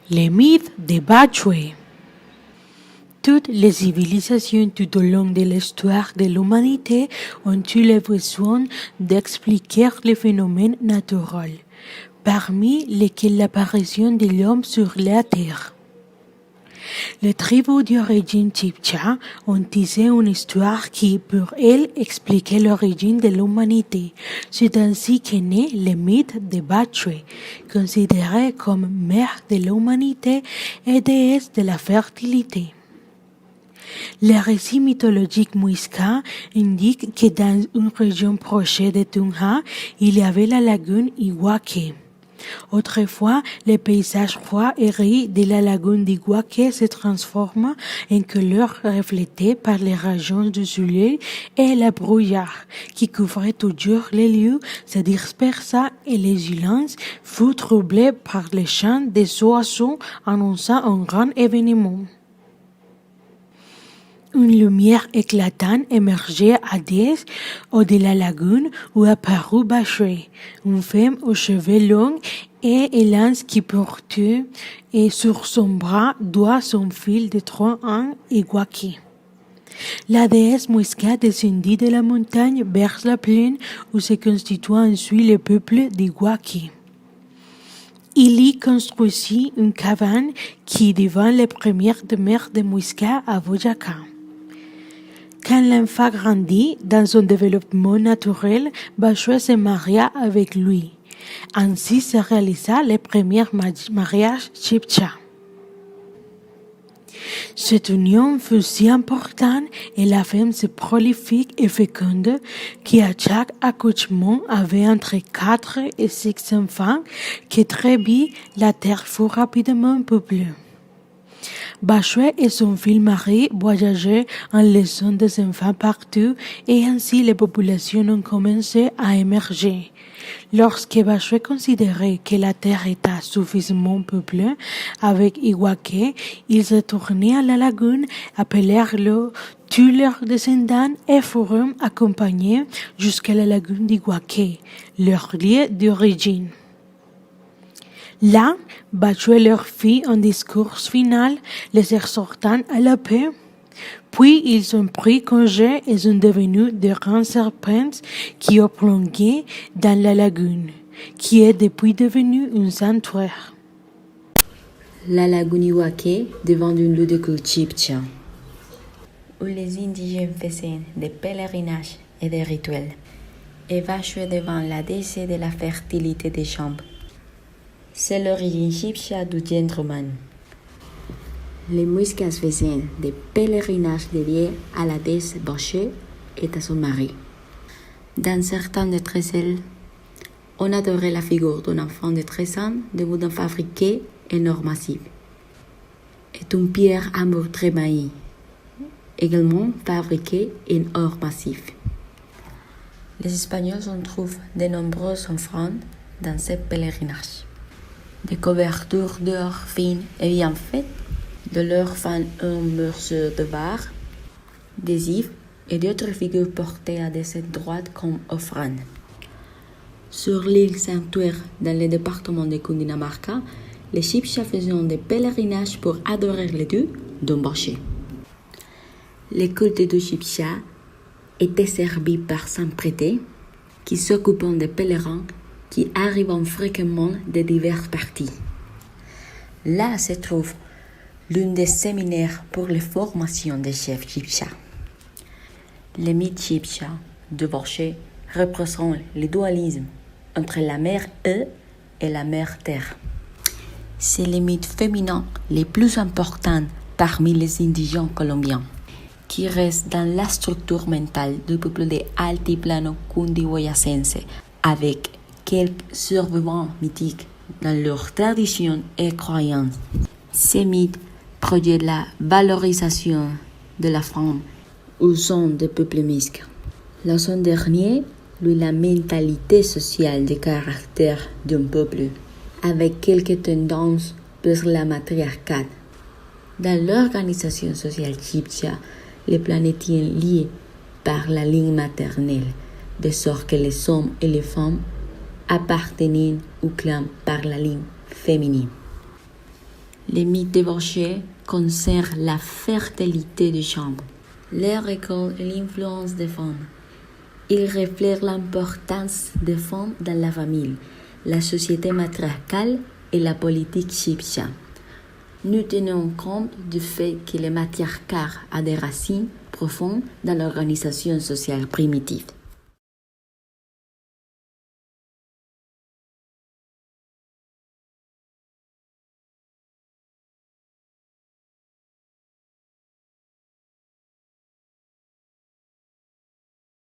Les mythes de Bachué. Toutes les civilisations tout au long de l'histoire de l'humanité ont eu le besoin d'expliquer les phénomènes naturels, parmi lesquels l'apparition de l'homme sur la Terre. Les tribus d'origine Chibcha ont tissé une histoire qui, pour elles, expliquait l'origine de l'humanité. C'est ainsi qu'est né le mythe de Bachué, considéré comme mère de l'humanité et déesse de la fertilité. Le récit mythologique Muisca indique que dans une région proche de Tunja, il y avait la lagune Iguaque. Autrefois, le paysage froid et riz de la lagune d'Iguaque se transforma en couleurs reflétées par les rayons du soleil et la brouillard qui couvrait toujours les lieux se dispersa et le silence fut troublé par les chants des oiseaux annonçant un grand événement. Une lumière éclatante émergeait à des hauts de la lagune où apparut Bachué, une femme aux cheveux longs et élance qui portait et sur son bras droit son fil de tronc en Iguaque. La déesse Muisca descendit de la montagne vers la plaine où se constitua ensuite le peuple d'Iguaque. Il y construisit une cabane qui devint la première demeure de Muisca à Boyaca. Quand l'enfant grandit dans son développement naturel, Bachué se maria avec lui. Ainsi se réalisa le premier mariage Chibcha. Cette union fut si importante et la femme si prolifique et féconde qu'à chaque accouchement avait entre 4 et 6 enfants que très vite la terre fut rapidement peuplée. Bachué et son fils mari voyageaient en laissant des enfants partout et ainsi les populations ont commencé à émerger. Lorsque Bachué considérait que la terre était suffisamment peuplée avec Iguaque, ils se tournaient à la lagune, appelèrent tous leurs descendants et furent accompagnés jusqu'à la lagune d'Iguaque, leur lieu d'origine. Là, Bachué leur fit un discours final, les exhortant à la paix. Puis ils ont pris congé et sont devenus de grands serpents qui ont plongé dans la lagune, qui est depuis devenue un sanctuaire. La lagune Iguaque devint une lieu de culte Chibcha, où les indigènes faisaient des pèlerinages et des rituels, et Bachué devint la déesse de la fertilité des champs. C'est l'origine Chibcha du gentleman. Les Muiscas faisaient des pèlerinages dédiés à la déesse Bachué et à son mari. Dans certains d'entre elles, on adorait la figure d'un enfant de 13 ans debout d'un fabriqué en or massif et une pierre à mur trémaillée, également fabriquée en or massif. Les Espagnols en trouvent de nombreuses offrandes dans ces pèlerinages. Des couvertures d'or fines et bien faites, de leur fan un morceau de barre, des ifs et d'autres figures portées à des droites comme offrandes. Sur l'île Sanctuaire, dans le département de Cundinamarca, les Chibcha faisaient des pèlerinages pour adorer les dieux d'un Bachué. Les cultes du Chibcha étaient servis par saint prêtres qui s'occupant des pèlerins qui arrivent fréquemment de diverses parties. Là se trouve l'un des séminaires pour les formations des chefs Chibcha. Le mythe Chibcha de Bachué représente le dualisme entre la mère eau et la mère terre. C'est le mythe féminin le plus important parmi les indigènes colombiens, qui reste dans la structure mentale du peuple de Altiplano cundiboyacense, avec quelques survivants mythiques dans leurs traditions et croyances. Ces mythes projettent la valorisation de la femme au sein des peuples Muisca. Dans son dernier, la mentalité sociale de caractère d'un peuple, avec quelques tendances vers la matriarcat. Dans l'organisation sociale Chibcha, les plans étaient liés par la ligne maternelle, de sorte que les hommes et les femmes appartenaient au clan par la ligne féminine. Les mythes divorcés concernent la fertilité des chambres, les récoltes et l'influence des femmes. Ils reflètent l'importance des femmes dans la famille, la société matriarcale et la politique égyptienne. Nous tenons compte du fait que le matriarcat a des racines profondes dans l'organisation sociale primitive.